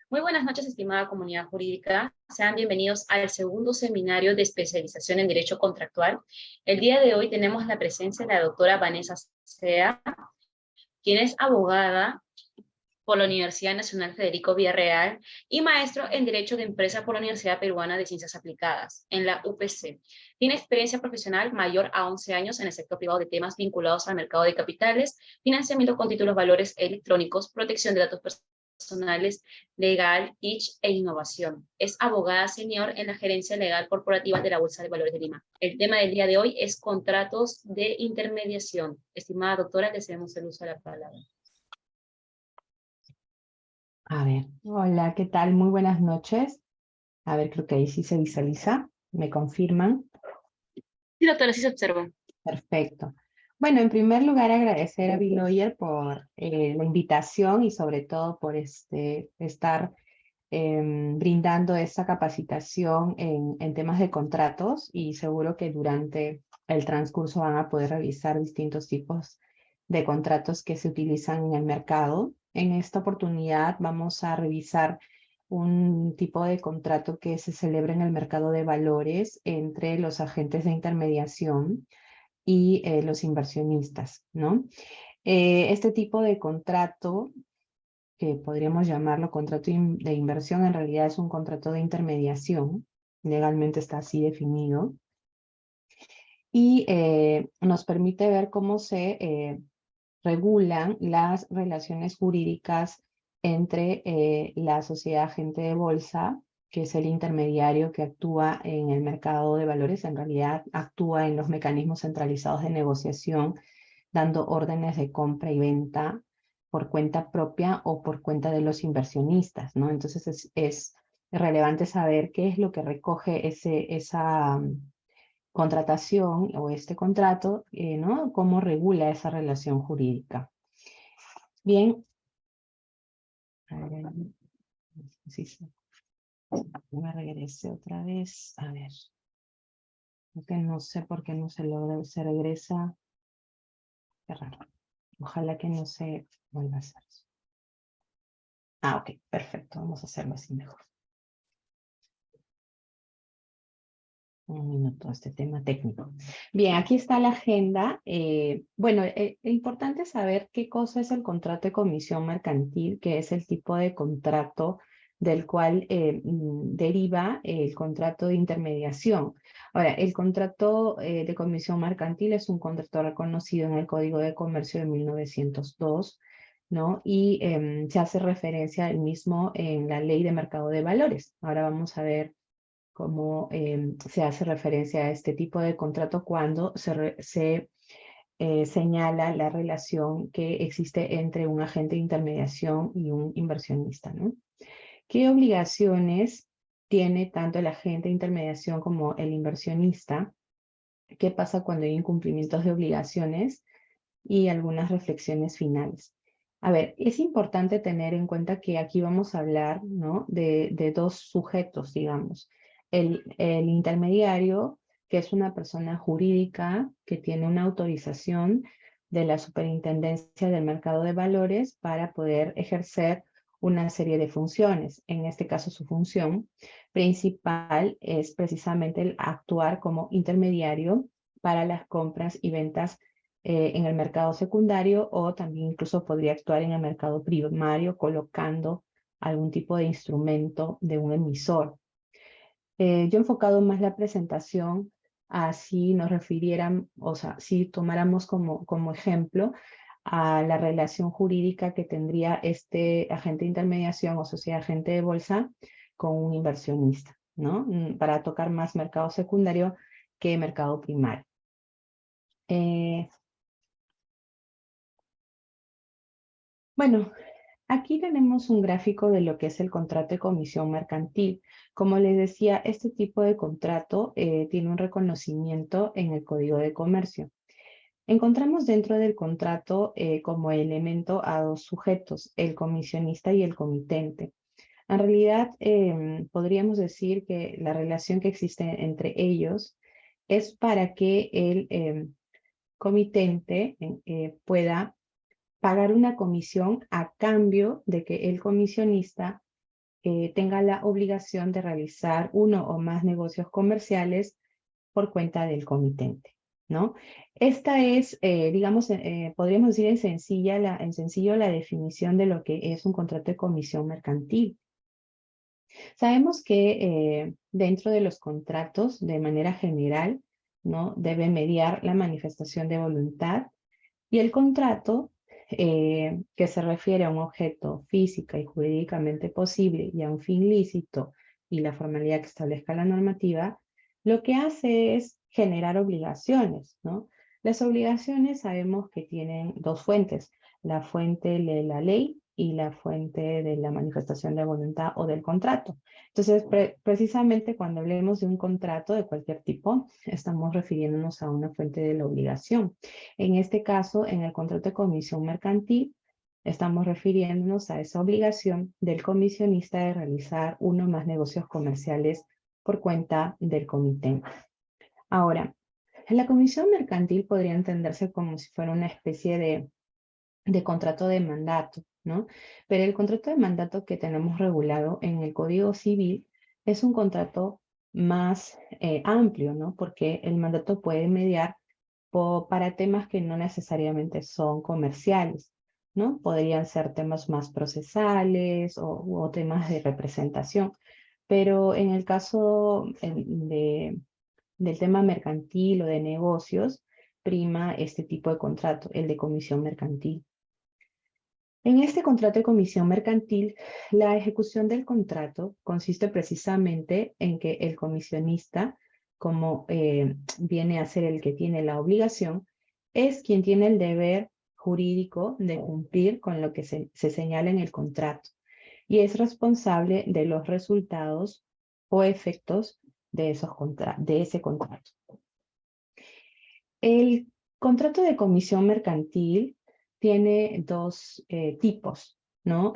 Muy buenas noches, estimada comunidad jurídica. Sean bienvenidos al segundo seminario de especialización en Derecho Contractual. El día de hoy tenemos la presencia de la doctora Vanessa Sea, quien es abogada por la Universidad Nacional Federico Villarreal y maestro en Derecho de Empresa por la Universidad Peruana de Ciencias Aplicadas, en la UPC. Tiene experiencia profesional mayor a 11 años en el sector privado de temas vinculados al mercado de capitales, financiamiento con títulos valores electrónicos, protección de datos personales, legal, TIC e innovación. Es abogada senior en la gerencia legal corporativa de la Bolsa de Valores de Lima. El tema del día de hoy es contratos de intermediación. Estimada doctora, le cedemos el uso de la palabra. A ver, hola, ¿qué tal? Muy buenas noches. A ver, creo que ahí sí se visualiza. ¿Me confirman? Sí, doctora, sí se observa. Perfecto. Bueno, en primer lugar, agradecer a Biloyer por la invitación y sobre todo por estar brindando esta capacitación en temas de contratos, y seguro que durante el transcurso van a poder revisar distintos tipos de contratos que se utilizan en el mercado. En esta oportunidad vamos a revisar un tipo de contrato que se celebra en el mercado de valores entre los agentes de intermediación y los inversionistas, ¿no? Este tipo de contrato, que podríamos llamarlo contrato de inversión, en realidad es un contrato de intermediación, legalmente está así definido, y nos permite ver cómo se regulan las relaciones jurídicas entre la sociedad agente de bolsa, que es el intermediario que actúa en el mercado de valores, en realidad actúa en los mecanismos centralizados de negociación, dando órdenes de compra y venta por cuenta propia o por cuenta de los inversionistas, ¿no? Entonces es relevante saber qué es lo que recoge esa contratación o este contrato, ¿no? Cómo regula esa relación jurídica. Bien, a ver, sí, me regresé otra vez. A ver, porque no sé por qué no se logra, se regresa. Qué raro. Ojalá que no se vuelva a hacer eso. Ah, ok, perfecto. Vamos a hacerlo así mejor. Un minuto, este tema técnico. Bien, aquí está la agenda. Bueno, es importante saber qué cosa es el contrato de comisión mercantil, que es el tipo de contrato del cual deriva el contrato de intermediación. Ahora, el contrato de comisión mercantil es un contrato reconocido en el Código de Comercio de 1902, ¿no? Y se hace referencia al mismo en la Ley de Mercado de Valores. Ahora vamos a ver cómo se hace referencia a este tipo de contrato cuando se señala la relación que existe entre un agente de intermediación y un inversionista, ¿no? ¿Qué obligaciones tiene tanto el agente de intermediación como el inversionista? ¿Qué pasa cuando hay incumplimientos de obligaciones? Y algunas reflexiones finales. A ver, es importante tener en cuenta que aquí vamos a hablar, ¿no? de dos sujetos, digamos. El intermediario, que es una persona jurídica que tiene una autorización de la Superintendencia del Mercado de Valores para poder ejercer una serie de funciones. En este caso, su función principal es precisamente el actuar como intermediario para las compras y ventas en el mercado secundario, o también incluso podría actuar en el mercado primario colocando algún tipo de instrumento de un emisor. Yo he enfocado más la presentación a si nos refirieran, o sea, si tomáramos como ejemplo a la relación jurídica que tendría este agente de intermediación o sociedad agente de bolsa con un inversionista, ¿no? Para tocar más mercado secundario que mercado primario. Bueno, aquí tenemos un gráfico de lo que es el contrato de comisión mercantil. Como les decía, este tipo de contrato tiene un reconocimiento en el Código de Comercio. Encontramos dentro del contrato como elemento a dos sujetos, el comisionista y el comitente. En realidad, podríamos decir que la relación que existe entre ellos es para que el comitente pueda pagar una comisión a cambio de que el comisionista tenga la obligación de realizar uno o más negocios comerciales por cuenta del comitente, ¿no? Esta es, digamos, podríamos decir en sencillo la definición de lo que es un contrato de comisión mercantil. Sabemos que dentro de los contratos, de manera general, ¿no? Debe mediar la manifestación de voluntad y el contrato, que se refiere a un objeto física y jurídicamente posible y a un fin lícito y la formalidad que establezca la normativa, lo que hace es generar obligaciones, ¿no? Las obligaciones sabemos que tienen dos fuentes, la fuente de la ley y la fuente de la manifestación de voluntad o del contrato. Entonces, precisamente cuando hablemos de un contrato de cualquier tipo, estamos refiriéndonos a una fuente de la obligación. En este caso, en el contrato de comisión mercantil, estamos refiriéndonos a esa obligación del comisionista de realizar uno o más negocios comerciales por cuenta del comitente. Ahora, la comisión mercantil podría entenderse como si fuera una especie de contrato de mandato, ¿no? Pero el contrato de mandato que tenemos regulado en el Código Civil es un contrato más amplio, ¿no? Porque el mandato puede mediar para temas que no necesariamente son comerciales, ¿no? Podrían ser temas más procesales o temas de representación. Pero en el caso del tema mercantil o de negocios, prima este tipo de contrato, el de comisión mercantil. En este contrato de comisión mercantil, la ejecución del contrato consiste precisamente en que el comisionista, como viene a ser el que tiene la obligación, es quien tiene el deber jurídico de cumplir con lo que se señala en el contrato y es responsable de los resultados o efectos de ese contrato. El contrato de comisión mercantil tiene dos tipos, ¿no?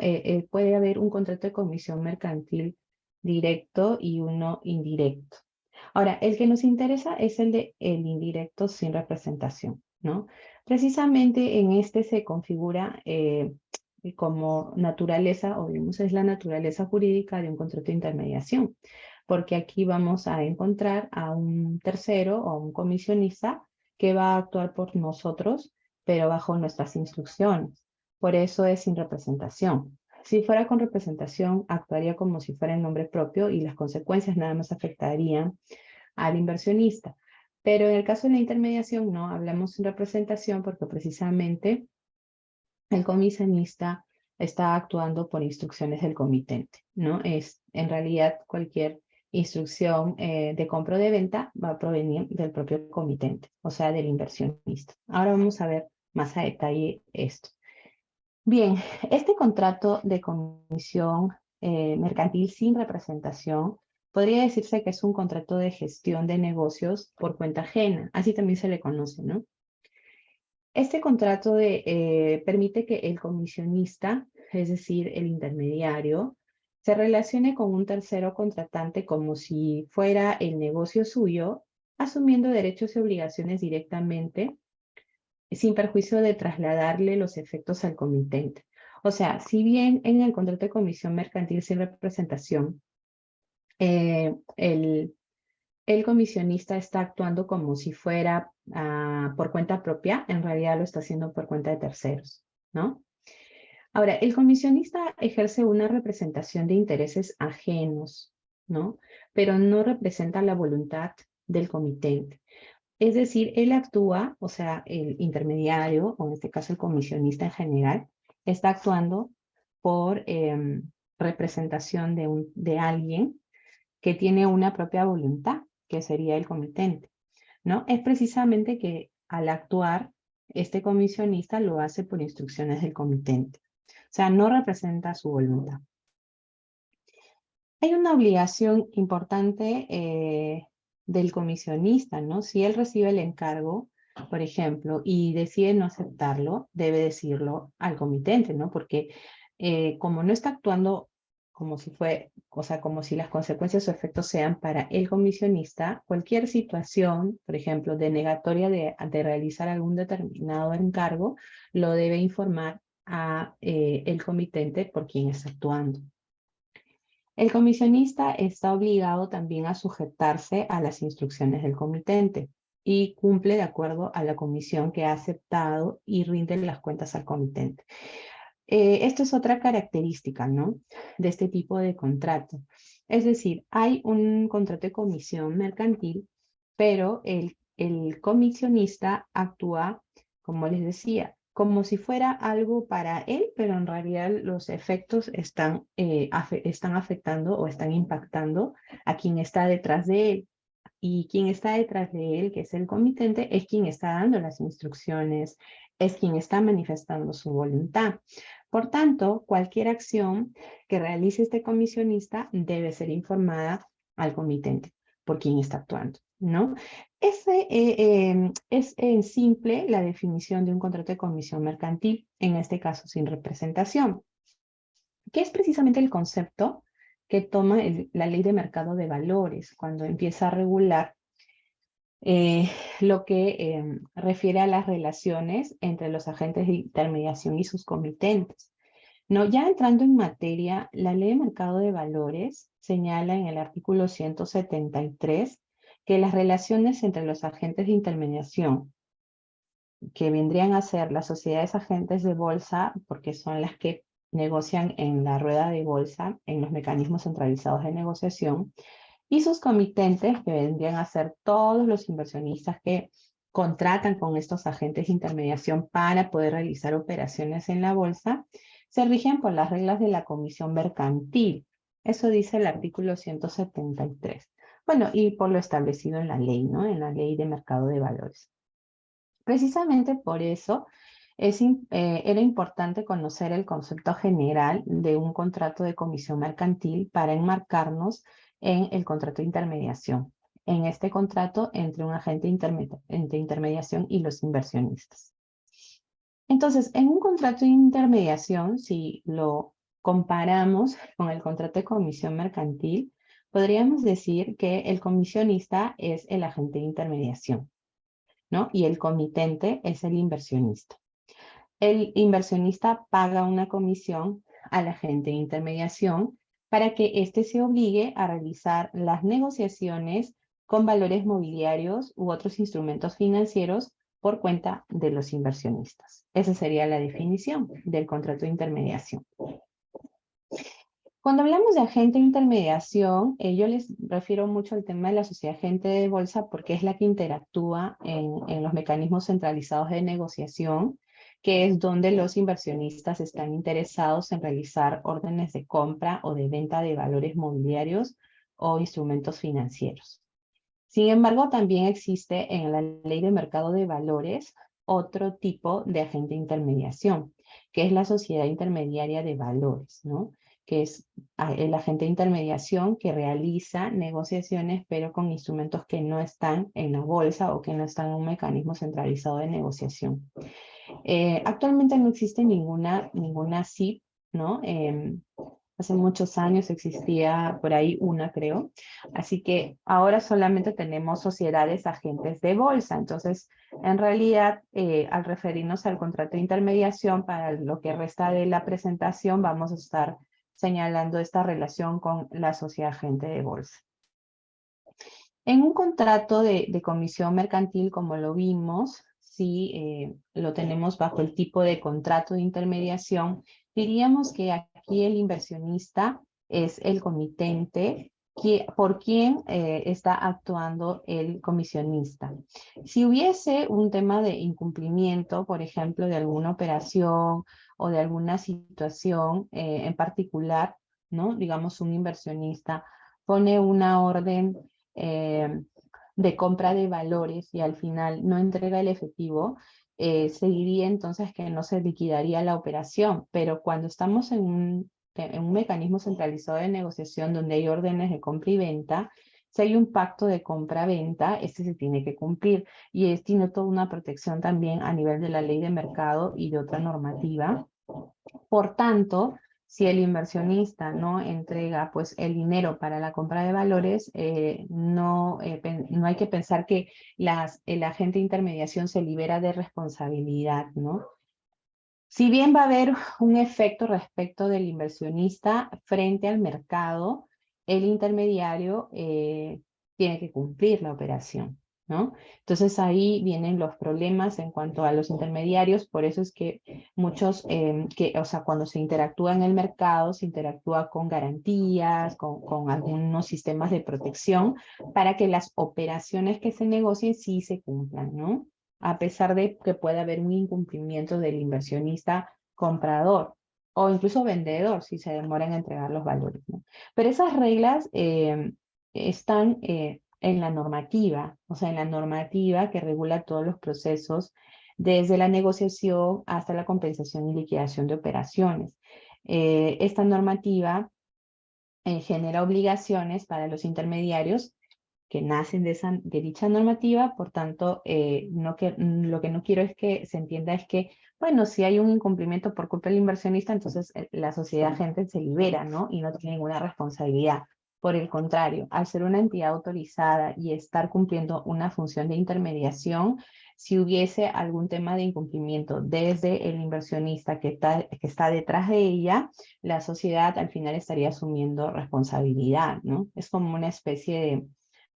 Puede haber un contrato de comisión mercantil directo y uno indirecto. Ahora, el que nos interesa es el de el indirecto sin representación, ¿no? Precisamente en este se configura como naturaleza, o digamos es la naturaleza jurídica de un contrato de intermediación, porque aquí vamos a encontrar a un tercero o un comisionista que va a actuar por nosotros, pero bajo nuestras instrucciones. Por eso es sin representación. Si fuera con representación, actuaría como si fuera en nombre propio y las consecuencias nada más afectarían al inversionista. Pero en el caso de la intermediación, no, hablamos sin representación porque precisamente el comisionista está actuando por instrucciones del comitente, ¿no? En realidad cualquier instrucción de compra o de venta va a provenir del propio comitente, o sea, del inversionista. Ahora vamos a ver más a detalle esto. Bien, este contrato de comisión mercantil sin representación podría decirse que es un contrato de gestión de negocios por cuenta ajena, así también se le conoce, ¿no? Este contrato permite que el comisionista, es decir, el intermediario, se relacione con un tercero contratante como si fuera el negocio suyo, asumiendo derechos y obligaciones directamente, sin perjuicio de trasladarle los efectos al comitente. O sea, si bien en el contrato de comisión mercantil sin representación, el comisionista está actuando como si fuera por cuenta propia, en realidad lo está haciendo por cuenta de terceros, ¿no? Ahora, el comisionista ejerce una representación de intereses ajenos, ¿no? Pero no representa la voluntad del comitente. Es decir, él actúa, o sea, el intermediario, o en este caso el comisionista en general, está actuando por representación de alguien que tiene una propia voluntad, que sería el comitente, ¿no? Es precisamente que al actuar, este comisionista lo hace por instrucciones del comitente. O sea, no representa su voluntad. Hay una obligación importante del comisionista, ¿no? Si él recibe el encargo, por ejemplo, y decide no aceptarlo, debe decirlo al comitente, ¿no? Porque como no está actuando como si fue, o sea, como si las consecuencias o efectos sean para el comisionista, cualquier situación, por ejemplo, denegatoria de realizar algún determinado encargo, lo debe informar a el comitente por quien está actuando. El comisionista está obligado también a sujetarse a las instrucciones del comitente y cumple de acuerdo a la comisión que ha aceptado y rinde las cuentas al comitente. Esto es otra característica, ¿no?, de este tipo de contrato. Es decir, hay un contrato de comisión mercantil, pero el comisionista actúa, como les decía, como si fuera algo para él, pero en realidad los efectos están afectando o están impactando a quien está detrás de él. Y quien está detrás de él, que es el comitente, es quien está dando las instrucciones, es quien está manifestando su voluntad. Por tanto, cualquier acción que realice este comisionista debe ser informada al comitente por quien está actuando, ¿no? Ese es en simple la definición de un contrato de comisión mercantil, en este caso sin representación, que es precisamente el concepto que toma la Ley de Mercado de Valores cuando empieza a regular lo que refiere a las relaciones entre los agentes de intermediación y sus comitentes. No, ya entrando en materia, la Ley de Mercado de Valores señala en el artículo 173 que las relaciones entre los agentes de intermediación, que vendrían a ser las sociedades agentes de bolsa, porque son las que negocian en la rueda de bolsa, en los mecanismos centralizados de negociación, y sus comitentes, que vendrían a ser todos los inversionistas que contratan con estos agentes de intermediación para poder realizar operaciones en la bolsa, se rigen por las reglas de la comisión mercantil. Eso dice el artículo 173. Bueno, y por lo establecido en la ley, ¿no? En la Ley de Mercado de Valores. Precisamente por eso era importante conocer el concepto general de un contrato de comisión mercantil para enmarcarnos en el contrato de intermediación, en este contrato entre un agente de intermediación y los inversionistas. Entonces, en un contrato de intermediación, si lo comparamos con el contrato de comisión mercantil, podríamos decir que el comisionista es el agente de intermediación, ¿no? Y el comitente es el inversionista. El inversionista paga una comisión al agente de intermediación para que éste se obligue a realizar las negociaciones con valores mobiliarios u otros instrumentos financieros por cuenta de los inversionistas. Esa sería la definición del contrato de intermediación. Cuando hablamos de agente de intermediación, yo les refiero mucho al tema de la sociedad agente de bolsa porque es la que interactúa en los mecanismos centralizados de negociación, que es donde los inversionistas están interesados en realizar órdenes de compra o de venta de valores mobiliarios o instrumentos financieros. Sin embargo, también existe en la Ley de Mercado de Valores otro tipo de agente de intermediación, que es la sociedad intermediaria de valores, ¿no? Que es el agente de intermediación que realiza negociaciones, pero con instrumentos que no están en la bolsa o que no están en un mecanismo centralizado de negociación. Actualmente no existe ninguna SIP, ¿no? Hace muchos años existía por ahí una, creo. Así que ahora solamente tenemos sociedades agentes de bolsa. Entonces, en realidad, al referirnos al contrato de intermediación, para lo que resta de la presentación, vamos a estar señalando esta relación con la sociedad agente de bolsa. En un contrato de comisión mercantil, como lo vimos, si lo tenemos bajo el tipo de contrato de intermediación, diríamos que aquí el inversionista es el comitente por quien está actuando el comisionista. Si hubiese un tema de incumplimiento, por ejemplo, de alguna operación o de alguna situación en particular, ¿no? Digamos, un inversionista pone una orden de compra de valores y al final no entrega el efectivo, se diría entonces que no se liquidaría la operación, pero cuando estamos en un mecanismo centralizado de negociación donde hay órdenes de compra y venta, si hay un pacto de compra-venta, este se tiene que cumplir y tiene toda una protección también a nivel de la ley de mercado y de otra normativa. Por tanto, si el inversionista no entrega pues, el dinero para la compra de valores, no hay que pensar que el agente de intermediación se libera de responsabilidad, ¿no? Si bien va a haber un efecto respecto del inversionista frente al mercado, el intermediario tiene que cumplir la operación, ¿no? Entonces ahí vienen los problemas en cuanto a los intermediarios, por eso es que muchos, o sea, cuando se interactúa en el mercado, se interactúa con garantías, con algunos sistemas de protección, para que las operaciones que se negocien sí se cumplan, ¿no? A pesar de que pueda haber un incumplimiento del inversionista comprador o incluso vendedor si se demora en entregar los valores, ¿no? Pero esas reglas están en la normativa, o sea, en la normativa que regula todos los procesos desde la negociación hasta la compensación y liquidación de operaciones. Esta normativa genera obligaciones para los intermediarios que nacen de dicha normativa, por tanto, lo que no quiero es que se entienda es que, bueno, si hay un incumplimiento por culpa del inversionista, entonces la sociedad agente se libera, ¿no? Y no tiene ninguna responsabilidad. Por el contrario, al ser una entidad autorizada y estar cumpliendo una función de intermediación, si hubiese algún tema de incumplimiento desde el inversionista que está detrás de ella, la sociedad al final estaría asumiendo responsabilidad, ¿no? Es como una especie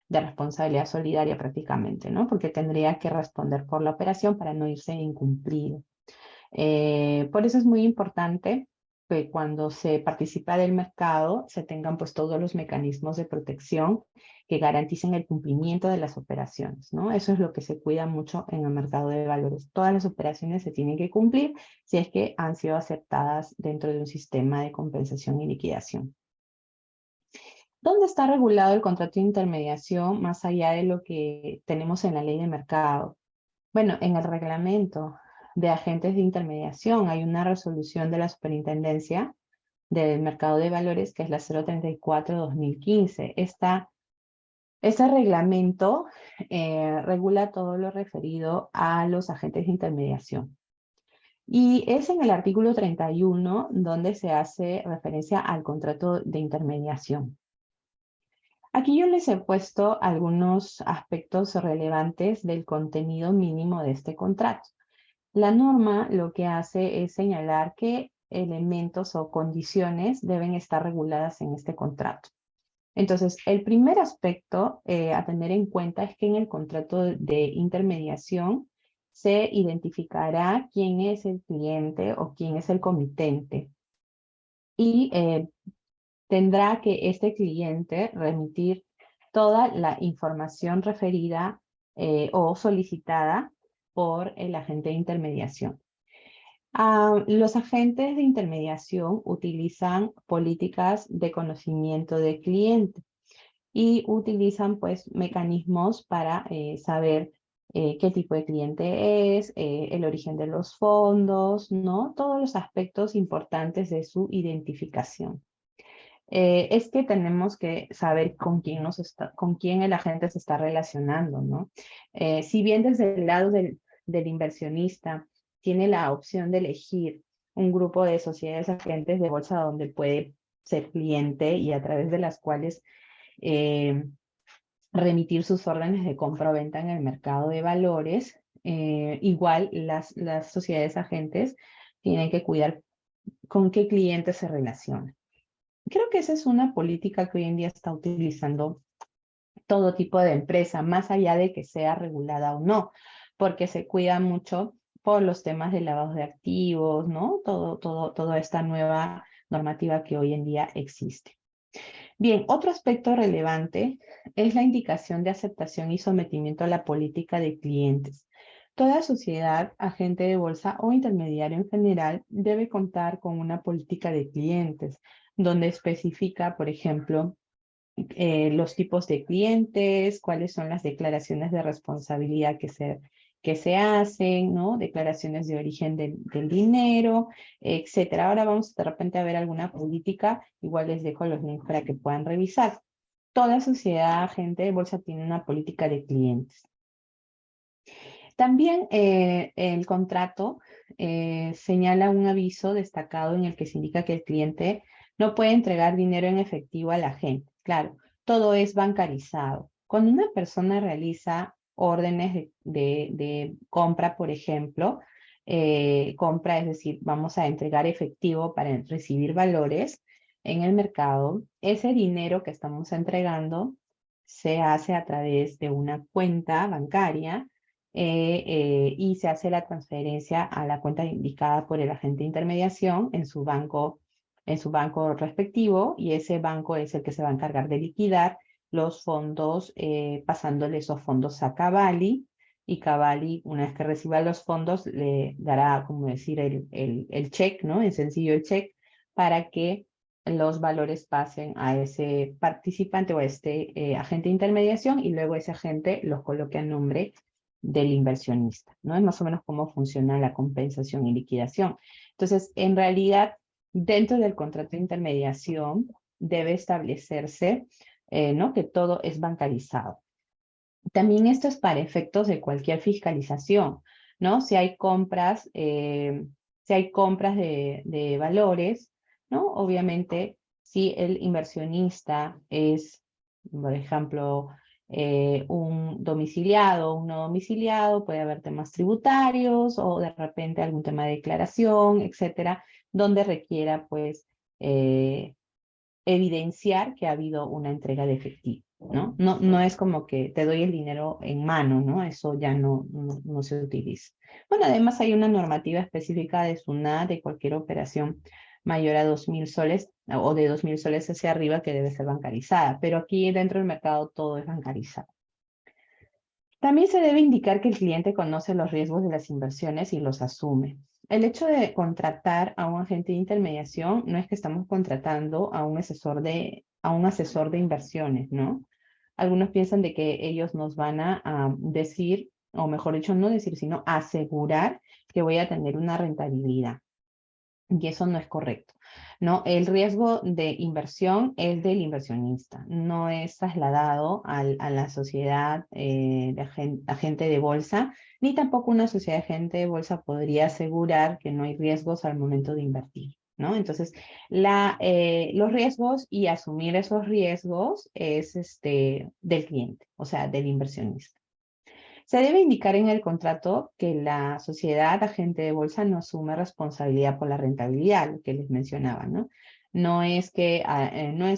de responsabilidad solidaria prácticamente, ¿no? Porque tendría que responder por la operación para no irse incumplido. Por eso es muy importante que cuando se participa del mercado se tengan pues todos los mecanismos de protección que garanticen el cumplimiento de las operaciones, ¿no? Eso es lo que se cuida mucho en el mercado de valores. Todas las operaciones se tienen que cumplir si es que han sido aceptadas dentro de un sistema de compensación y liquidación. ¿Dónde está regulado el contrato de intermediación más allá de lo que tenemos en la ley de mercado? Bueno, en el reglamento de agentes de intermediación hay una resolución de la Superintendencia del Mercado de Valores que es la 034/2015. Este reglamento regula todo lo referido a los agentes de intermediación. Y es en el artículo 31 donde se hace referencia al contrato de intermediación. Aquí yo les he puesto algunos aspectos relevantes del contenido mínimo de este contrato. La norma lo que hace es señalar qué elementos o condiciones deben estar reguladas en este contrato. Entonces, el primer aspecto a tener en cuenta es que en el contrato de intermediación se identificará quién es el cliente o quién es el comitente. Y tendrá que este cliente remitir toda la información referida o solicitada por el agente de intermediación. Los agentes de intermediación utilizan políticas de conocimiento del cliente y utilizan pues mecanismos para saber qué tipo de cliente es, el origen de los fondos, ¿no? Todos los aspectos importantes de su identificación. Es que tenemos que saber con quién el agente se está relacionando, ¿no? Si bien desde el lado del inversionista tiene la opción de elegir un grupo de sociedades agentes de bolsa donde puede ser cliente y a través de las cuales remitir sus órdenes de compra o venta en el mercado de valores, igual las sociedades agentes tienen que cuidar con qué cliente se relacionan. Creo que esa es una política que hoy en día está utilizando todo tipo de empresa, más allá de que sea regulada o no, porque se cuida mucho por los temas de lavado de activos, ¿no? Toda esta nueva normativa que hoy en día existe. Bien, otro aspecto relevante es la indicación de aceptación y sometimiento a la política de clientes. Toda sociedad, agente de bolsa o intermediario en general debe contar con una política de clientes, donde especifica, por ejemplo, los tipos de clientes, cuáles son las declaraciones de responsabilidad que se hacen, ¿no? Declaraciones de origen del dinero, etcétera. Ahora vamos de repente a ver alguna política, igual les dejo los links para que puedan revisar. Toda sociedad, agente de bolsa tiene una política de clientes. También el contrato señala un aviso destacado en el que se indica que el cliente no puede entregar dinero en efectivo a la gente. Claro, todo es bancarizado. Cuando una persona realiza órdenes de compra, por ejemplo, compra, es decir, vamos a entregar efectivo para recibir valores, en el mercado, ese dinero que estamos entregando se hace a través de una cuenta bancaria y se hace la transferencia a la cuenta indicada por el agente de intermediación en su banco respectivo, y ese banco es el que se va a encargar de liquidar los fondos, pasándole esos fondos a Cavalli, y Cavalli, una vez que reciba los fondos, le dará, como decir, el cheque, ¿no? En sencillo el cheque, para que los valores pasen a ese participante o a este agente de intermediación, y luego ese agente los coloque a nombre del inversionista, ¿no? Es más o menos cómo funciona la compensación y liquidación. Entonces, en realidad, dentro del contrato de intermediación debe establecerse, ¿no?, que todo es bancarizado. También esto es para efectos de cualquier fiscalización, ¿no? Si hay compras de valores, ¿no? Obviamente, si el inversionista es, por ejemplo, un domiciliado o un no domiciliado, puede haber temas tributarios o de repente algún tema de declaración, etcétera, donde requiera, pues, evidenciar que ha habido una entrega de efectivo, ¿no? No es como que te doy el dinero en mano, ¿no? Eso ya no se utiliza. Bueno, además hay una normativa específica de SUNAT de cualquier operación mayor a 2.000 soles o de 2.000 soles hacia arriba que debe ser bancarizada, pero aquí dentro del mercado todo es bancarizado. También se debe indicar que el cliente conoce los riesgos de las inversiones y los asume. El hecho de contratar a un agente de intermediación no es que estamos contratando a un asesor de inversiones, ¿no? Algunos piensan de que ellos nos van a decir, o mejor dicho, no decir, sino asegurar que voy a tener una rentabilidad. Y eso no es correcto, ¿no? El riesgo de inversión es del inversionista, no es trasladado a la sociedad de agente de bolsa, ni tampoco una sociedad de agente de bolsa podría asegurar que no hay riesgos al momento de invertir, ¿no? Entonces, los riesgos y asumir esos riesgos es del cliente, o sea, del inversionista. Se debe indicar en el contrato que la sociedad agente de bolsa no asume responsabilidad por la rentabilidad, lo que les mencionaba, ¿no? No es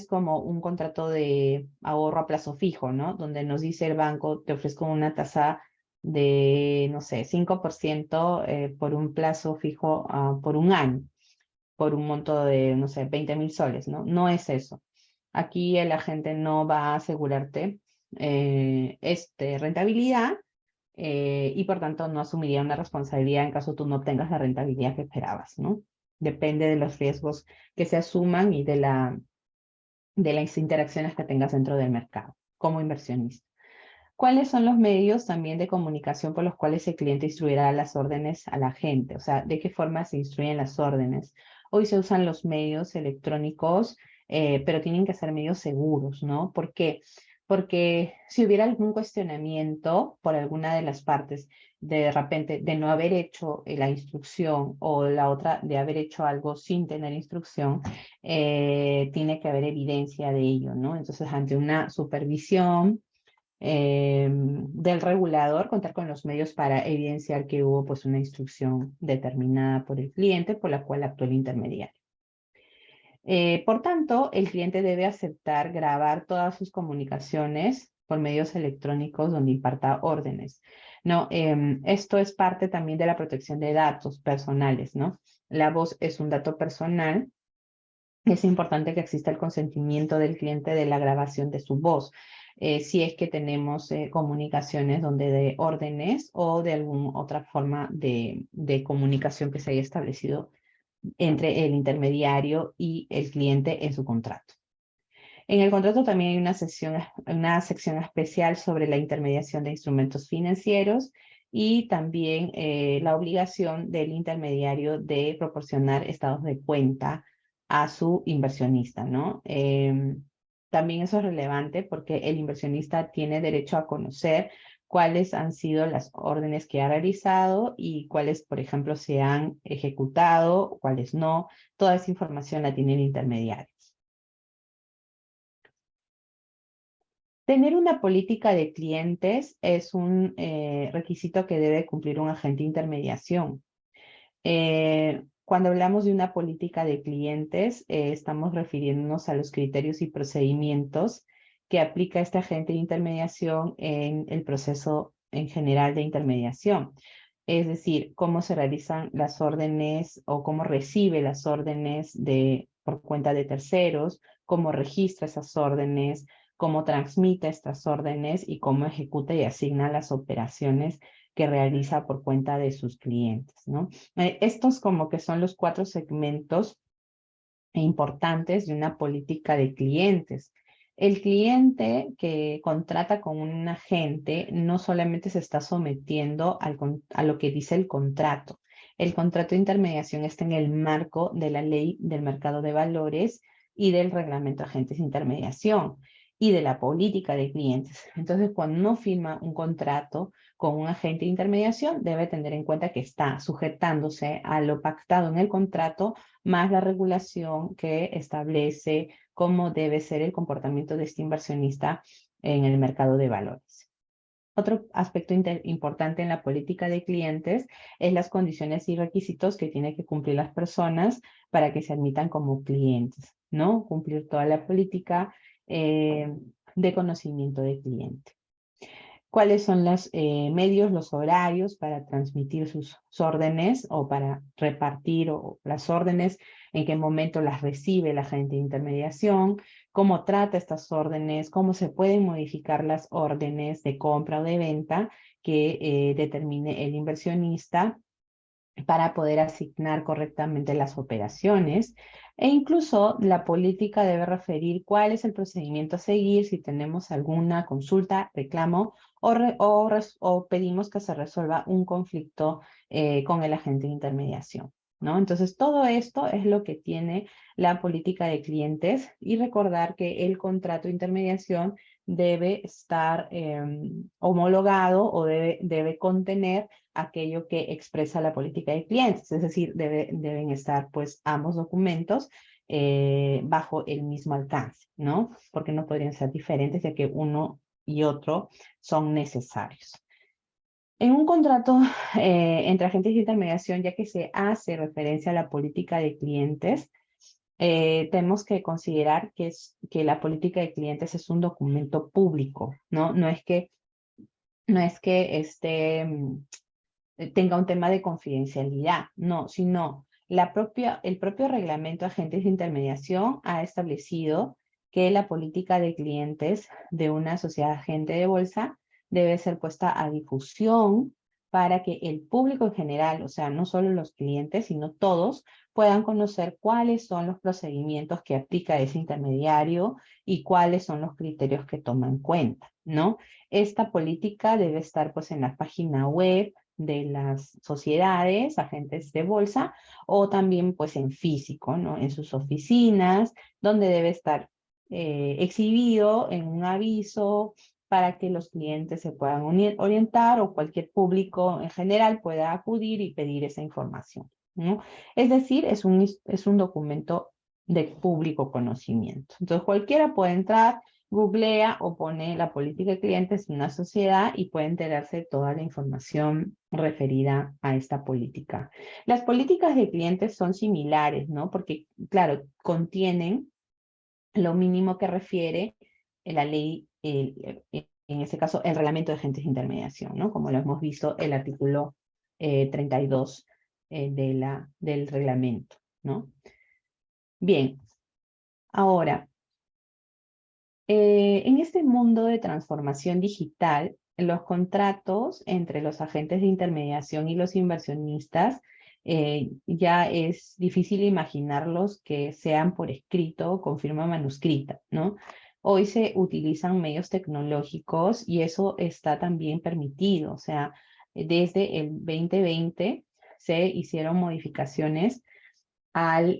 como un contrato de ahorro a plazo fijo, ¿no? Donde nos dice el banco, te ofrezco una tasa de, no sé, 5% por un plazo fijo por un año, por un monto de, no sé, 20.000 soles, ¿no? No es eso. Aquí el agente no va a asegurarte rentabilidad, y por tanto no asumiría una responsabilidad en caso tú no obtengas la rentabilidad que esperabas, ¿no? Depende de los riesgos que se asuman y de las interacciones que tengas dentro del mercado como inversionista. ¿Cuáles son los medios también de comunicación por los cuales el cliente instruirá las órdenes a la gente? O sea, ¿de qué forma se instruyen las órdenes? Hoy se usan los medios electrónicos, pero tienen que ser medios seguros, ¿no? ¿Por qué? Porque si hubiera algún cuestionamiento por alguna de las partes, de repente de no haber hecho la instrucción, o la otra de haber hecho algo sin tener instrucción, tiene que haber evidencia de ello, ¿no? Entonces, ante una supervisión del regulador, contar con los medios para evidenciar que hubo, pues, una instrucción determinada por el cliente por la cual actuó el intermediario. Por tanto, el cliente debe aceptar grabar todas sus comunicaciones por medios electrónicos donde imparta órdenes, ¿no? Esto es parte también de la protección de datos personales, ¿no? La voz es un dato personal. Es importante que exista el consentimiento del cliente de la grabación de su voz, si es que tenemos comunicaciones donde de órdenes o de alguna otra forma de comunicación que se haya establecido entre el intermediario y el cliente en su contrato. En el contrato también hay una sección especial sobre la intermediación de instrumentos financieros, y también la obligación del intermediario de proporcionar estados de cuenta a su inversionista, ¿no? También eso es relevante porque el inversionista tiene derecho a conocer cuáles han sido las órdenes que ha realizado y cuáles, por ejemplo, se han ejecutado, cuáles no. Toda esa información la tiene el intermediario. Tener una política de clientes es un requisito que debe cumplir un agente de intermediación. Cuando hablamos de una política de clientes, estamos refiriéndonos a los criterios y procedimientos que aplica este agente de intermediación en el proceso en general de intermediación. Es decir, cómo se realizan las órdenes o cómo recibe las órdenes por cuenta de terceros, cómo registra esas órdenes, cómo transmite estas órdenes y cómo ejecuta y asigna las operaciones que realiza por cuenta de sus clientes, ¿no? Estos como que son los 4 segmentos importantes de una política de clientes. El cliente que contrata con un agente no solamente se está sometiendo a lo que dice el contrato. El contrato de intermediación está en el marco de la ley del mercado de valores y del reglamento de agentes de intermediación y de la política de clientes. Entonces, cuando uno firma un contrato con un agente de intermediación, debe tener en cuenta que está sujetándose a lo pactado en el contrato más la regulación que establece cómo debe ser el comportamiento de este inversionista en el mercado de valores. Otro aspecto importante en la política de clientes es las condiciones y requisitos que tienen que cumplir las personas para que se admitan como clientes, ¿no? Cumplir toda la política de conocimiento de cliente. ¿Cuáles son los medios, los horarios para transmitir sus órdenes o para repartir las órdenes? ¿En qué momento las recibe el agente de intermediación? ¿Cómo trata estas órdenes? ¿Cómo se pueden modificar las órdenes de compra o de venta que determine el inversionista para poder asignar correctamente las operaciones? E incluso la política debe referir cuál es el procedimiento a seguir si tenemos alguna consulta, reclamo o pedimos que se resuelva un conflicto con el agente de intermediación, ¿no? Entonces, todo esto es lo que tiene la política de clientes, y recordar que el contrato de intermediación debe estar homologado o debe contener aquello que expresa la política de clientes, es decir, deben estar pues ambos documentos bajo el mismo alcance, ¿no? Porque no podrían ser diferentes, ya que uno y otro son necesarios. En un contrato entre agentes de intermediación, ya que se hace referencia a la política de clientes, tenemos que considerar que la política de clientes es un documento público, ¿no? No es que tenga un tema de confidencialidad, no, sino el propio reglamento de agentes de intermediación ha establecido que la política de clientes de una sociedad agente de bolsa debe ser puesta a difusión para que el público en general, o sea, no solo los clientes, sino todos, puedan conocer cuáles son los procedimientos que aplica ese intermediario y cuáles son los criterios que toma en cuenta, ¿no? Esta política debe estar pues en la página web de las sociedades, agentes de bolsa, o también pues en físico, ¿no? En sus oficinas, donde debe estar exhibido en un aviso para que los clientes se puedan orientar, o cualquier público en general pueda acudir y pedir esa información, ¿no? Es decir, es un documento de público conocimiento. Entonces cualquiera puede entrar, googlea o pone la política de clientes en una sociedad y puede enterarse de toda la información referida a esta política. Las políticas de clientes son similares, ¿no? Porque, claro, contienen lo mínimo que refiere la ley, en este caso, el reglamento de agentes de intermediación, ¿no? Como lo hemos visto, el artículo 32 del reglamento, ¿no? Bien, ahora, en este mundo de transformación digital, los contratos entre los agentes de intermediación y los inversionistas ya es difícil imaginarlos que sean por escrito o con firma manuscrita, ¿no? Hoy se utilizan medios tecnológicos y eso está también permitido. O sea, desde el 2020 se hicieron modificaciones al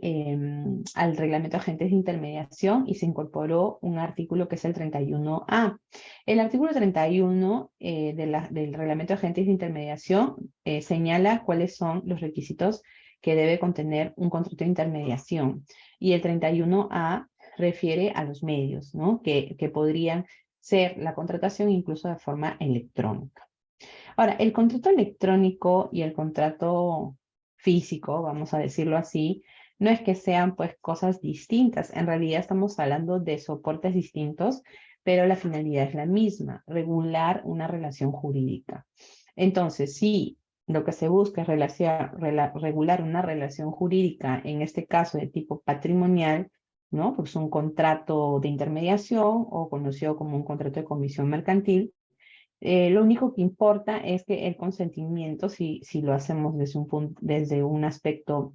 reglamento de agentes de intermediación y se incorporó un artículo que es el 31A. El artículo 31 del reglamento de agentes de intermediación señala cuáles son los requisitos que debe contener un contrato de intermediación, y el 31A refiere a los medios, ¿no? que podrían ser la contratación incluso de forma electrónica. Ahora, el contrato electrónico y el contrato físico, vamos a decirlo así, no es que sean pues cosas distintas, en realidad estamos hablando de soportes distintos, pero la finalidad es la misma, regular una relación jurídica. Entonces, si lo que se busca es regular una relación jurídica, en este caso de tipo patrimonial, ¿no? Pues un contrato de intermediación o conocido como un contrato de comisión mercantil, lo único que importa es que el consentimiento, si lo hacemos desde un aspecto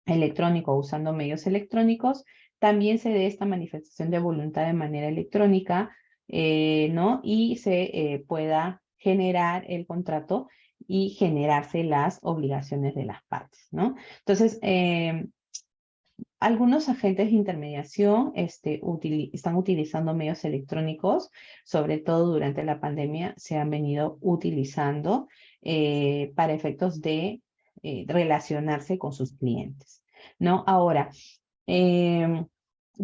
electrónico usando medios electrónicos, también se dé esta manifestación de voluntad de manera electrónica, ¿no? Y se pueda generar el contrato y generarse las obligaciones de las partes, ¿no? Entonces, algunos agentes de intermediación están utilizando medios electrónicos, sobre todo durante la pandemia se han venido utilizando para efectos de relacionarse con sus clientes, ¿no? Ahora,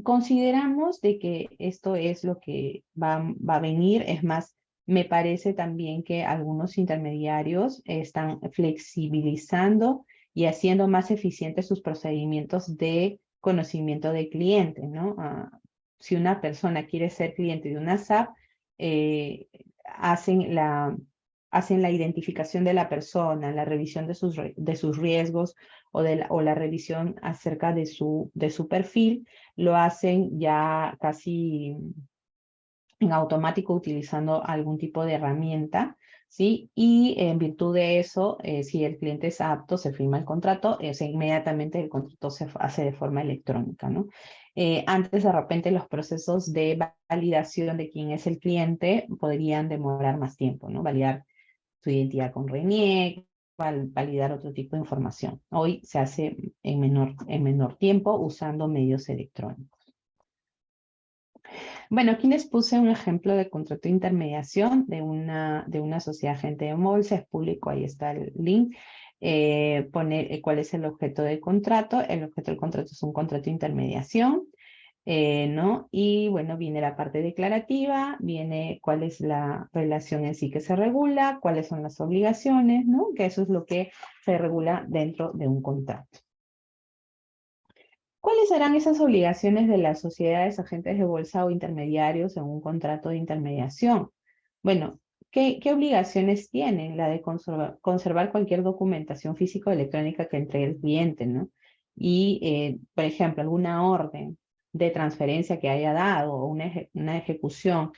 consideramos de que esto es lo que va a venir, es más, me parece también que algunos intermediarios están flexibilizando y haciendo más eficientes sus procedimientos de conocimiento de cliente, ¿no? Si una persona quiere ser cliente de una SAP, eh, hacen la identificación de la persona, la revisión de sus riesgos o la revisión acerca de su perfil, lo hacen ya casi en automático utilizando algún tipo de herramienta, ¿sí? Y en virtud de eso, si el cliente es apto, se firma el contrato, inmediatamente el contrato se hace de forma electrónica, ¿no? Antes, de repente, los procesos de validación de quién es el cliente podrían demorar más tiempo, ¿no? Validar su identidad con RENIEC, validar otro tipo de información. Hoy se hace en menor tiempo usando medios electrónicos. Bueno, aquí les puse un ejemplo de contrato de intermediación de una sociedad agente de bolsa, es público, ahí está el link. Pone cuál es el objeto del contrato. El objeto del contrato es un contrato de intermediación, ¿no? Y bueno, viene la parte declarativa, viene cuál es la relación en sí que se regula, cuáles son las obligaciones, ¿no? Que eso es lo que se regula dentro de un contrato. ¿Cuáles serán esas obligaciones de las sociedades agentes de bolsa o intermediarios en un contrato de intermediación? Bueno, ¿qué obligaciones tienen? La de conservar cualquier documentación física o electrónica que entregue el cliente, ¿no? Y, por ejemplo, alguna orden de transferencia que haya dado o una ejecución,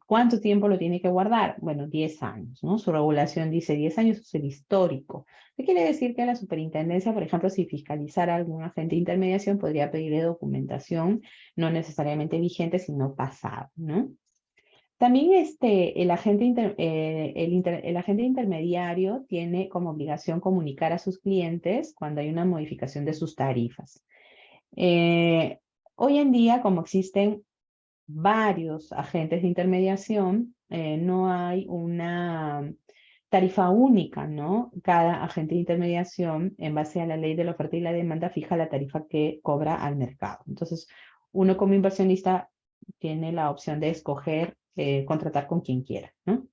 ¿cuánto tiempo lo tiene que guardar? Bueno, 10 años, ¿no? Su regulación dice 10 años, es el histórico. ¿Qué quiere decir? Que la superintendencia, por ejemplo, si fiscalizara algún agente de intermediación, podría pedirle documentación no necesariamente vigente, sino pasada, ¿no? También el agente intermediario tiene como obligación comunicar a sus clientes cuando hay una modificación de sus tarifas. Hoy en día, como existen varios agentes de intermediación, no hay una tarifa única, ¿no? Cada agente de intermediación, en base a la ley de la oferta y la demanda, fija la tarifa que cobra al mercado. Entonces, uno como inversionista tiene la opción de escoger contratar con quien quiera, ¿no?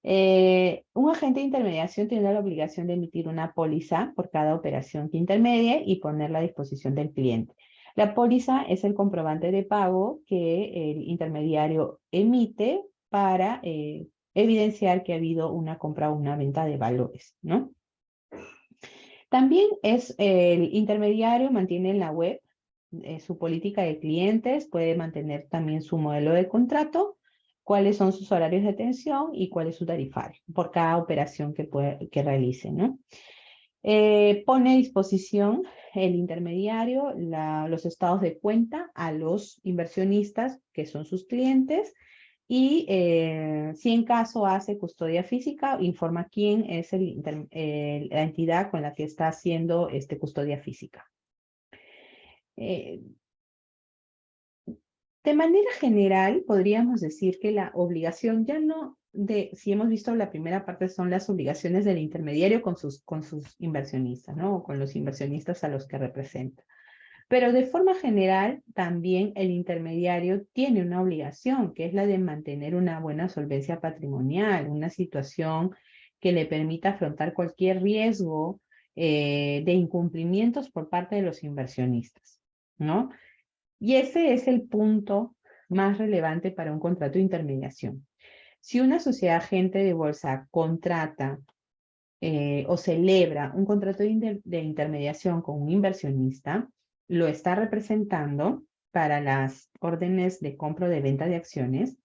Un agente de intermediación tiene la obligación de emitir una póliza por cada operación que intermedie y ponerla a disposición del cliente. La póliza es el comprobante de pago que el intermediario emite para evidenciar que ha habido una compra o una venta de valores, ¿no? También el intermediario mantiene en la web su política de clientes, puede mantener también su modelo de contrato, cuáles son sus horarios de atención y cuál es su tarifario por cada operación que realice, ¿no? Pone a disposición el intermediario los estados de cuenta a los inversionistas que son sus clientes y si en caso hace custodia física, informa quién es la entidad con la que está haciendo custodia física. De manera general, podríamos decir que la obligación ya no si hemos visto la primera parte, son las obligaciones del intermediario con sus inversionistas, ¿no? O con los inversionistas a los que representa. Pero de forma general, también el intermediario tiene una obligación, que es la de mantener una buena solvencia patrimonial, una situación que le permita afrontar cualquier riesgo de incumplimientos por parte de los inversionistas, ¿no? Y ese es el punto más relevante para un contrato de intermediación. Si una sociedad agente de bolsa contrata o celebra un contrato de intermediación con un inversionista, lo está representando para las órdenes de compra o de venta de acciones,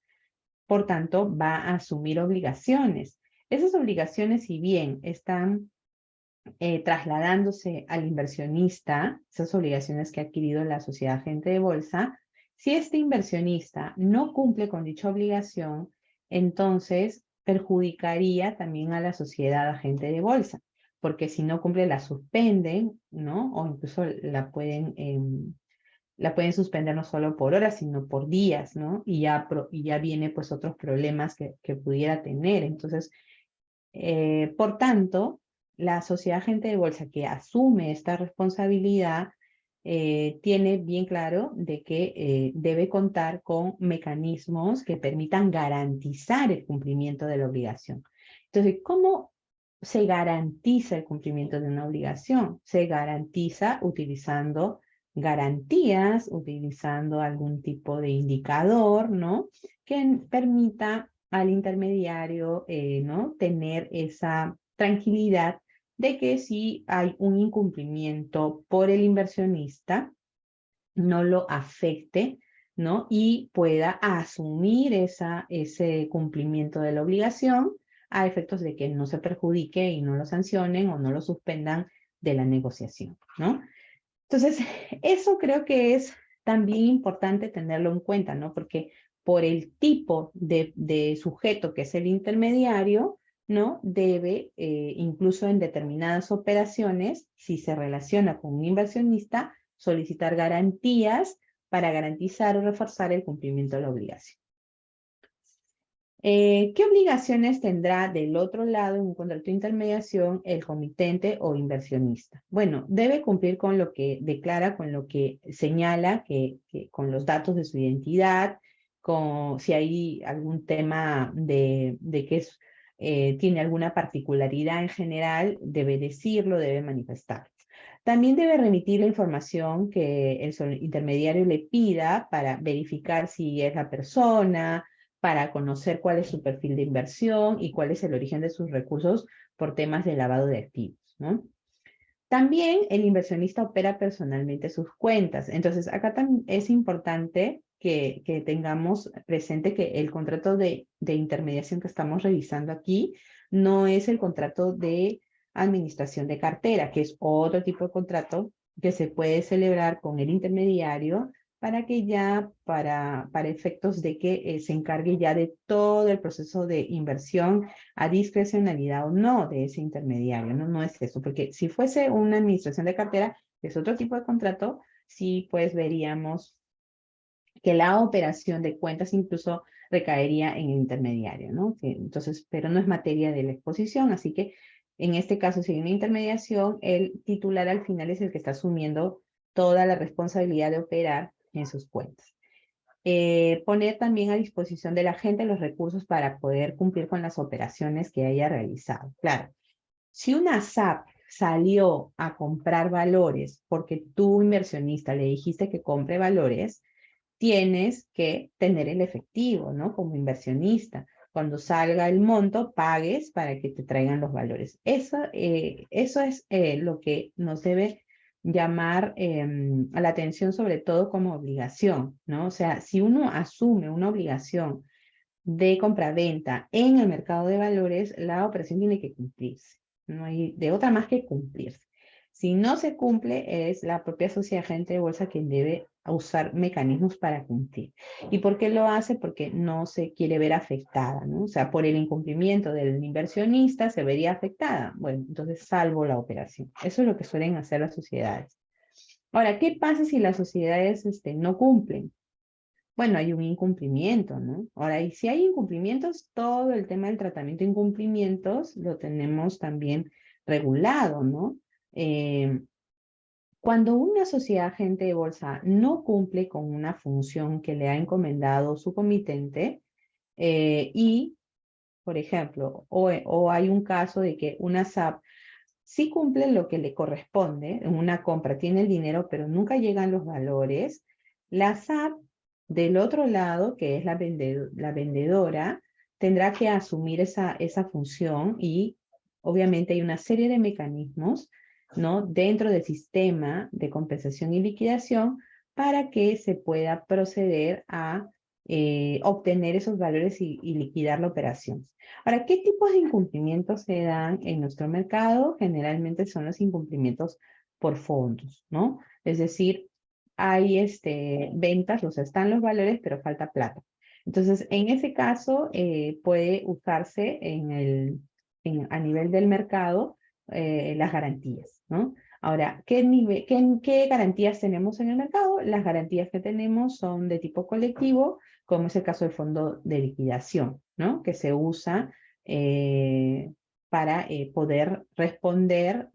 por tanto, va a asumir obligaciones. Esas obligaciones, si bien están trasladándose al inversionista, esas obligaciones que ha adquirido la sociedad agente de bolsa, si este inversionista no cumple con dicha obligación, entonces perjudicaría también a la sociedad agente de bolsa, porque si no cumple la suspenden, ¿no? O incluso la pueden suspender no solo por horas, sino por días, ¿no? Y ya viene pues otros problemas que pudiera tener. Entonces, por tanto, la sociedad agente de bolsa que asume esta responsabilidad tiene bien claro de que debe contar con mecanismos que permitan garantizar el cumplimiento de la obligación. Entonces, ¿cómo se garantiza el cumplimiento de una obligación? Se garantiza utilizando garantías, utilizando algún tipo de indicador, ¿no? Que permita al intermediario, ¿no? Tener esa tranquilidad de que si hay un incumplimiento por el inversionista, no lo afecte, ¿no? Y pueda asumir ese cumplimiento de la obligación a efectos de que no se perjudique y no lo sancionen o no lo suspendan de la negociación, ¿no? Entonces, eso creo que es también importante tenerlo en cuenta, ¿no? Porque por el tipo de sujeto que es el intermediario, ¿no? Debe, incluso en determinadas operaciones, si se relaciona con un inversionista, solicitar garantías para garantizar o reforzar el cumplimiento de la obligación. ¿Qué obligaciones tendrá del otro lado en un contrato de intermediación el comitente o inversionista? Bueno, debe cumplir con lo que declara, con lo que señala, con los datos de su identidad, con si hay algún tema de que tiene alguna particularidad en general, debe decirlo, debe manifestar. También debe remitir la información que el intermediario le pida para verificar si es la persona, para conocer cuál es su perfil de inversión y cuál es el origen de sus recursos por temas de lavado de activos, ¿no? También el inversionista opera personalmente sus cuentas. Entonces, acá también es importante que tengamos presente que el contrato de intermediación que estamos revisando aquí no es el contrato de administración de cartera, que es otro tipo de contrato que se puede celebrar con el intermediario para que ya, para efectos de que se encargue ya de todo el proceso de inversión a discrecionalidad o no de ese intermediario, ¿no? No es eso, porque si fuese una administración de cartera, es otro tipo de contrato, sí pues veríamos que la operación de cuentas incluso recaería en el intermediario, ¿no? Entonces, pero no es materia de la exposición, así que en este caso, si hay una intermediación, el titular al final es el que está asumiendo toda la responsabilidad de operar en sus cuentas. Poner también a disposición de la gente los recursos para poder cumplir con las operaciones que haya realizado. Claro, si una SAP salió a comprar valores porque tú, inversionista, le dijiste que compre valores, tienes que tener el efectivo, ¿no? Como inversionista. Cuando salga el monto, pagues para que te traigan los valores. Eso es lo que nos debe llamar a la atención, sobre todo como obligación, ¿no? O sea, si uno asume una obligación de compraventa en el mercado de valores, la operación tiene que cumplirse. No hay de otra más que cumplirse. Si no se cumple, es la propia sociedad agente de bolsa quien debe usar mecanismos para cumplir. ¿Y por qué lo hace? Porque no se quiere ver afectada, ¿no? O sea, por el incumplimiento del inversionista se vería afectada. Bueno, entonces salvo la operación. Eso es lo que suelen hacer las sociedades. Ahora, ¿qué pasa si las sociedades no cumplen? Bueno, hay un incumplimiento, ¿no? Ahora, y si hay incumplimientos, todo el tema del tratamiento de incumplimientos lo tenemos también regulado, ¿no? Cuando una sociedad agente de bolsa no cumple con una función que le ha encomendado su comitente y, por ejemplo, o hay un caso de que una SAP sí cumple lo que le corresponde en una compra, tiene el dinero, pero nunca llegan los valores, la SAT, del otro lado, que es la vendedora, tendrá que asumir esa función y obviamente hay una serie de mecanismos, ¿no?, dentro del sistema de compensación y liquidación para que se pueda proceder a obtener esos valores y liquidar la operación. Ahora, ¿qué tipos de incumplimientos se dan en nuestro mercado? Generalmente son los incumplimientos por fondos, ¿no? Es decir, hay ventas, o sea, están los valores, pero falta plata. Entonces, en ese caso, puede usarse a nivel del mercado las garantías, ¿no? Ahora, ¿qué garantías tenemos en el mercado? Las garantías que tenemos son de tipo colectivo, como es el caso del fondo de liquidación, ¿no?, que se usa para poder responder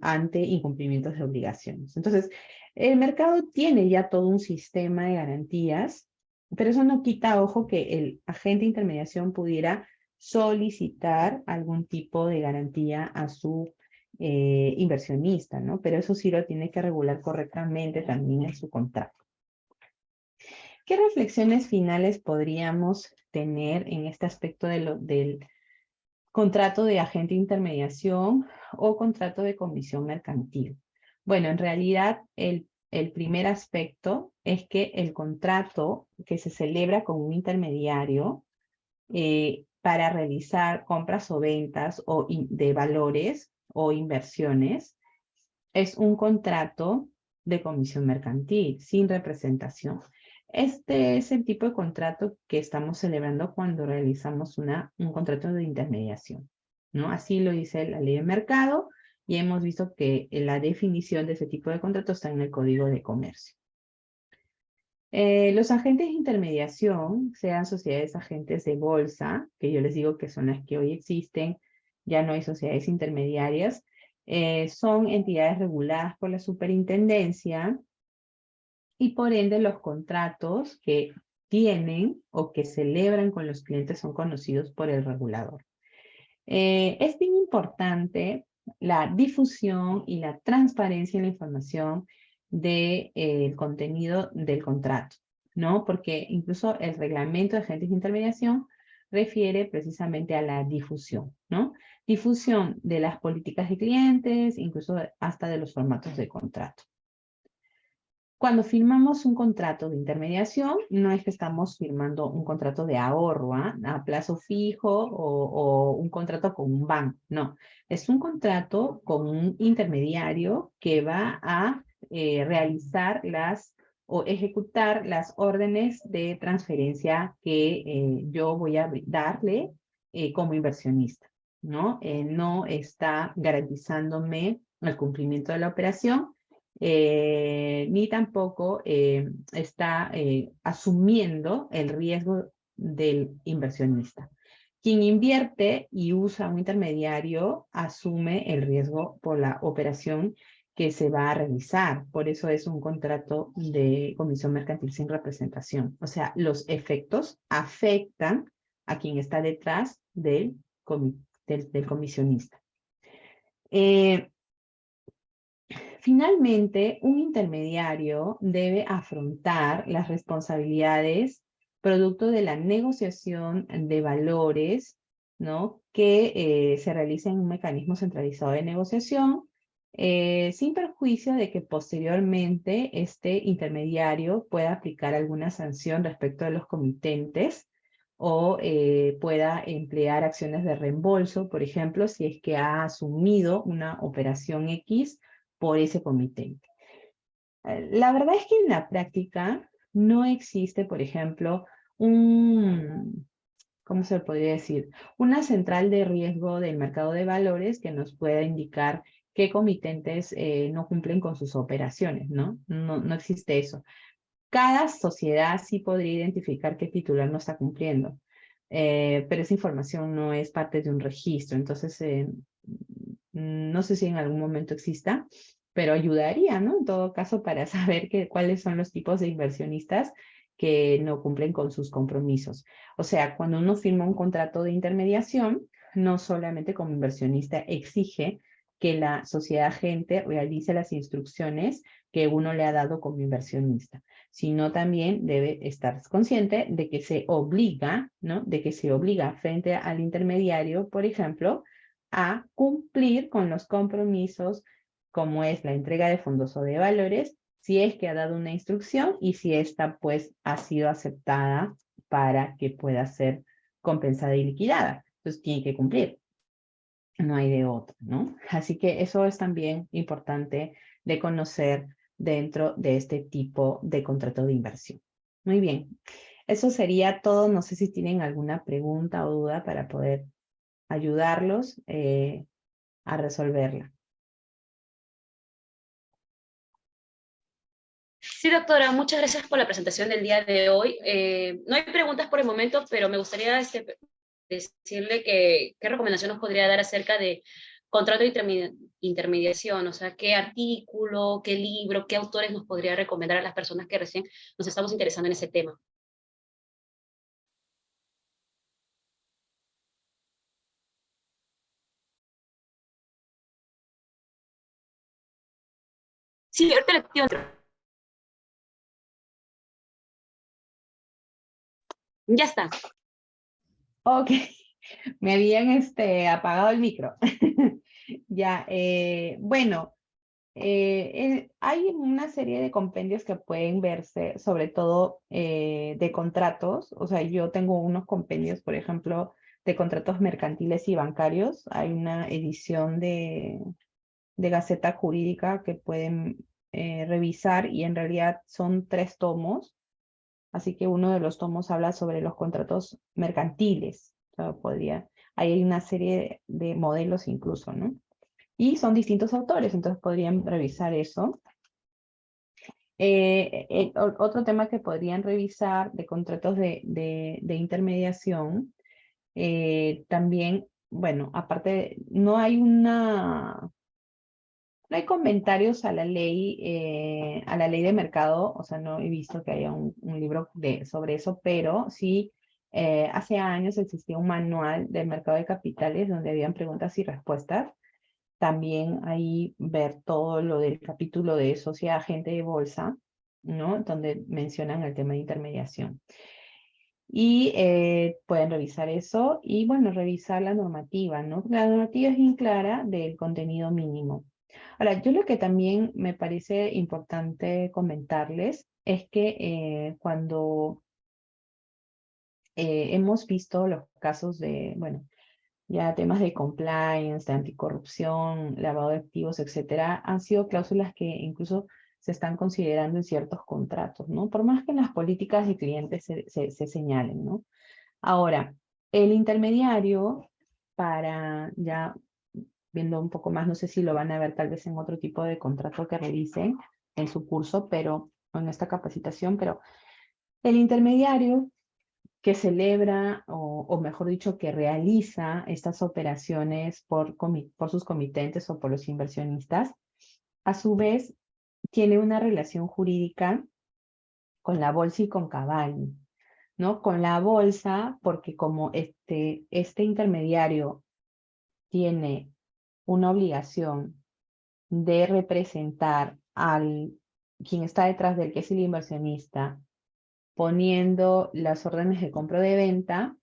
ante incumplimientos de obligaciones. Entonces, el mercado tiene ya todo un sistema de garantías, pero eso no quita, ojo, que el agente de intermediación pudiera solicitar algún tipo de garantía a su inversionista, ¿no? Pero eso sí lo tiene que regular correctamente también en su contrato. ¿Qué reflexiones finales podríamos tener en este aspecto del contrato de agente de intermediación o contrato de comisión mercantil? Bueno, en realidad el primer aspecto es que el contrato que se celebra con un intermediario para realizar compras o ventas de valores o inversiones es un contrato de comisión mercantil sin representación. Este es el tipo de contrato que estamos celebrando cuando realizamos un contrato de intermediación, ¿no? Así lo dice la ley de mercado y hemos visto que la definición de ese tipo de contrato está en el Código de Comercio. Los agentes de intermediación, sean sociedades agentes de bolsa, que yo les digo que son las que hoy existen, ya no hay sociedades intermediarias, son entidades reguladas por la superintendencia y por ende los contratos que tienen o que celebran con los clientes son conocidos por el regulador. Es bien importante la difusión y la transparencia en la información del contenido del contrato, ¿no? Porque incluso el reglamento de agentes de intermediación refiere precisamente a la difusión, ¿no? Difusión de las políticas de clientes, incluso hasta de los formatos de contrato. Cuando firmamos un contrato de intermediación, no es que estamos firmando un contrato de ahorro a plazo fijo o un contrato con un banco, no. Es un contrato con un intermediario que va a realizar o ejecutar las órdenes de transferencia que yo voy a darle como inversionista, ¿no? No está garantizándome el cumplimiento de la operación, ni tampoco está asumiendo el riesgo del inversionista. Quien invierte y usa un intermediario asume el riesgo por la operación que se va a realizar. Por eso es un contrato de comisión mercantil sin representación. O sea, los efectos afectan a quien está detrás del comisionista. Finalmente, un intermediario debe afrontar las responsabilidades producto de la negociación de valores, ¿no?, que se realiza en un mecanismo centralizado de negociación, sin perjuicio de que posteriormente este intermediario pueda aplicar alguna sanción respecto de los comitentes o pueda emplear acciones de reembolso, por ejemplo, si es que ha asumido una operación X por ese comitente. La verdad es que en la práctica no existe, por ejemplo, ¿cómo se podría decir? Una central de riesgo del mercado de valores que nos pueda indicar qué comitentes no cumplen con sus operaciones, ¿no? No existe eso. Cada sociedad sí podría identificar qué titular no está cumpliendo, pero esa información no es parte de un registro, entonces no sé si en algún momento exista, pero ayudaría, ¿no? En todo caso, para saber cuáles son los tipos de inversionistas que no cumplen con sus compromisos. O sea, cuando uno firma un contrato de intermediación, no solamente como inversionista exige que la sociedad agente realice las instrucciones que uno le ha dado como inversionista, sino también debe estar consciente de que se obliga, ¿no? De que se obliga frente al intermediario, por ejemplo, a cumplir con los compromisos como es la entrega de fondos o de valores, si es que ha dado una instrucción y si esta pues ha sido aceptada para que pueda ser compensada y liquidada. Entonces tiene que cumplir. No hay de otra, ¿no? Así que eso es también importante de conocer dentro de este tipo de contrato de inversión. Muy bien. Eso sería todo. No sé si tienen alguna pregunta o duda para poder ayudarlos a resolverla. Sí, doctora, muchas gracias por la presentación del día de hoy. No hay preguntas por el momento, pero me gustaría decirle qué recomendación nos podría dar acerca de contrato de intermediación, o sea, qué artículo, qué libro, qué autores nos podría recomendar a las personas que recién nos estamos interesando en ese tema. Sí, ahorita le pido. Ya está. Ok, me habían apagado el micro. Ya, bueno, hay una serie de compendios que pueden verse, sobre todo de contratos. O sea, yo tengo unos compendios, por ejemplo, de contratos mercantiles y bancarios. Hay una edición de Gaceta Jurídica que pueden revisar y en realidad son 3 tomos. Así que uno de los tomos habla sobre los contratos mercantiles. O sea, hay una serie de modelos incluso, ¿no? Y son distintos autores, entonces podrían revisar eso. Otro tema que podrían revisar de contratos de intermediación, también, bueno, aparte, no hay comentarios a la ley de mercado, o sea, no he visto que haya un libro sobre eso, pero sí, hace años existía un manual del mercado de capitales donde habían preguntas y respuestas. También ahí ver todo lo del capítulo de sociedad agente de bolsa, ¿no? Donde mencionan el tema de intermediación. Y pueden revisar eso y, bueno, revisar la normativa, ¿no? La normativa es bien clara del contenido mínimo. Ahora, yo lo que también me parece importante comentarles es que cuando hemos visto los casos de, bueno, ya temas de compliance, de anticorrupción, lavado de activos, etcétera, han sido cláusulas que incluso se están considerando en ciertos contratos, ¿no? Por más que en las políticas de clientes se señalen, ¿no? Ahora, el intermediario, para ya viendo un poco más, no sé si lo van a ver tal vez en otro tipo de contrato que revisen en su curso, pero en esta capacitación, pero el intermediario que celebra, o mejor dicho, que realiza estas operaciones por sus comitentes o por los inversionistas, a su vez tiene una relación jurídica con la bolsa y con Cavalli, ¿no? Con la bolsa, porque como este intermediario tiene una obligación de representar al quien está detrás del que es el inversionista, poniendo las órdenes de compra o de venta.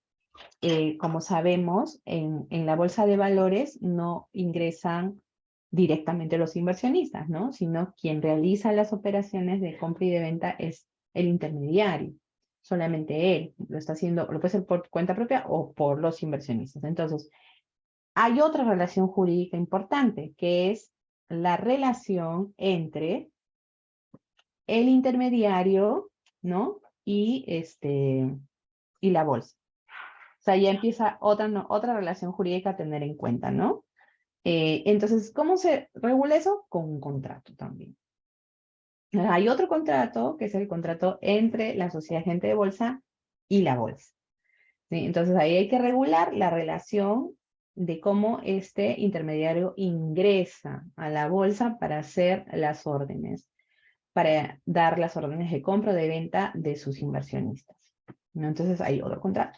Como sabemos, en la bolsa de valores no ingresan directamente los inversionistas, ¿no? Sino quien realiza las operaciones de compra y de venta es el intermediario. Solamente él lo está haciendo, lo puede hacer por cuenta propia o por los inversionistas. Entonces, hay otra relación jurídica importante, que es la relación entre el intermediario, ¿no? Y la bolsa. O sea, ya empieza otra relación jurídica a tener en cuenta, ¿no? Entonces, ¿cómo se regula eso? Con un contrato también. Hay otro contrato, que es el contrato entre la sociedad agente de bolsa y la bolsa. ¿Sí? Entonces, ahí hay que regular la relación de cómo este intermediario ingresa a la bolsa para hacer las órdenes, para dar las órdenes de compra o de venta de sus inversionistas, ¿no? Entonces, hay otro contrato.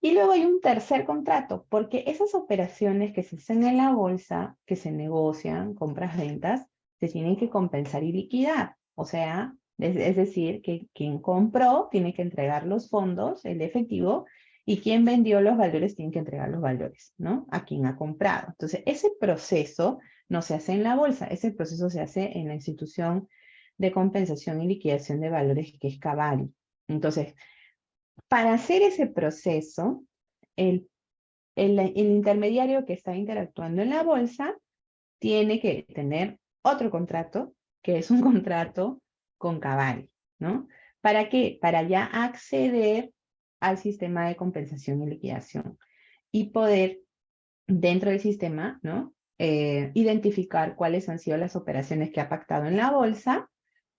Y luego hay un tercer contrato, porque esas operaciones que se hacen en la bolsa, que se negocian, compras-ventas, se tienen que compensar y liquidar. O sea, es decir, que quien compró tiene que entregar los fondos, el efectivo, y quien vendió los valores tiene que entregar los valores, ¿no? A quien ha comprado. Entonces, ese proceso no se hace en la bolsa, ese proceso se hace en la institución de compensación y liquidación de valores, que es Cavalli. Entonces, para hacer ese proceso, el intermediario que está interactuando en la bolsa tiene que tener otro contrato, que es un contrato con Cavalli, ¿no? ¿Para qué? Para ya acceder al sistema de compensación y liquidación y poder, dentro del sistema, ¿no? Identificar cuáles han sido las operaciones que ha pactado en la bolsa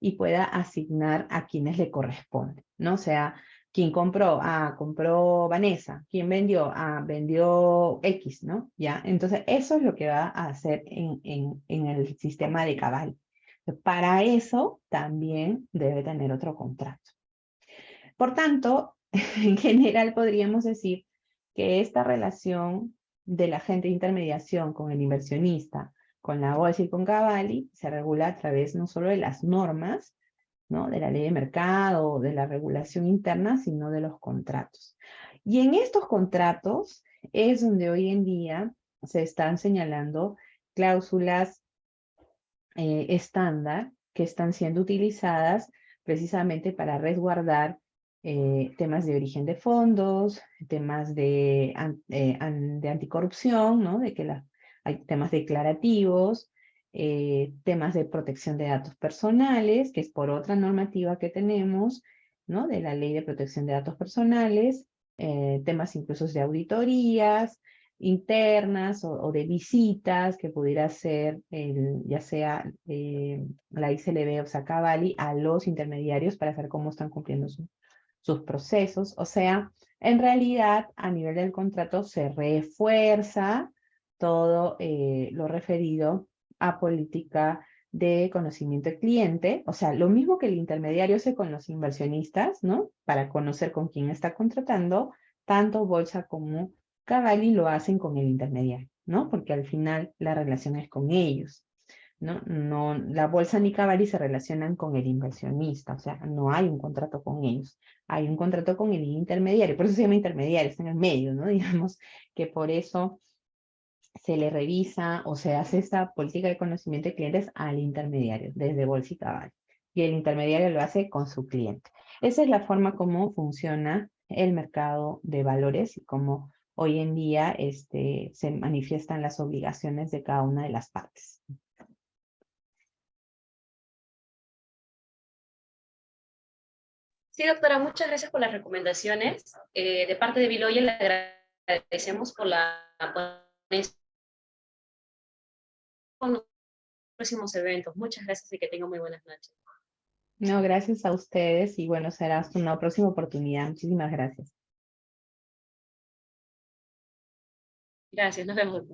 y pueda asignar a quienes le corresponde, ¿no? O sea, quien compró, compró Vanessa, quien vendió, vendió X, ¿no? Ya, entonces eso es lo que va a hacer en el sistema de Cavalli. Para eso también debe tener otro contrato. Por tanto, en general podríamos decir que esta relación del agente de intermediación con el inversionista, con la bolsa y con Cavalli, se regula a través no solo de las normas, ¿no? De la ley de mercado, de la regulación interna, sino de los contratos. Y en estos contratos es donde hoy en día se están señalando cláusulas estándar que están siendo utilizadas precisamente para resguardar temas de origen de fondos, temas de anticorrupción, ¿no? De que hay temas declarativos, temas de protección de datos personales, que es por otra normativa que tenemos, ¿no? De la Ley de Protección de Datos Personales, temas incluso de auditorías internas o de visitas que pudiera ser ya sea la ICLB o sea Cavalli a los intermediarios para saber cómo están cumpliendo sus procesos. O sea, en realidad a nivel del contrato se refuerza todo lo referido a política de conocimiento del cliente, o sea, lo mismo que el intermediario hace con los inversionistas, ¿no? Para conocer con quién está contratando, tanto bolsa como Cavalli lo hacen con el intermediario, ¿no? Porque al final la relación es con ellos, ¿no? No, la bolsa ni Cavalli se relacionan con el inversionista, o sea, no hay un contrato con ellos, hay un contrato con el intermediario, por eso se llama intermediario, está en el medio, ¿no? Digamos que por eso se le revisa o se hace esta política de conocimiento de clientes al intermediario, desde bolsa y Cavalli, y el intermediario lo hace con su cliente. Esa es la forma como funciona el mercado de valores y cómo hoy en día se manifiestan las obligaciones de cada una de las partes. Sí, doctora, muchas gracias por las recomendaciones. De parte de Biloya le agradecemos por la ponencia con los próximos eventos. Muchas gracias y que tenga muy buenas noches. No, gracias a ustedes y bueno, será hasta una próxima oportunidad. Muchísimas gracias. Gracias, nos vemos.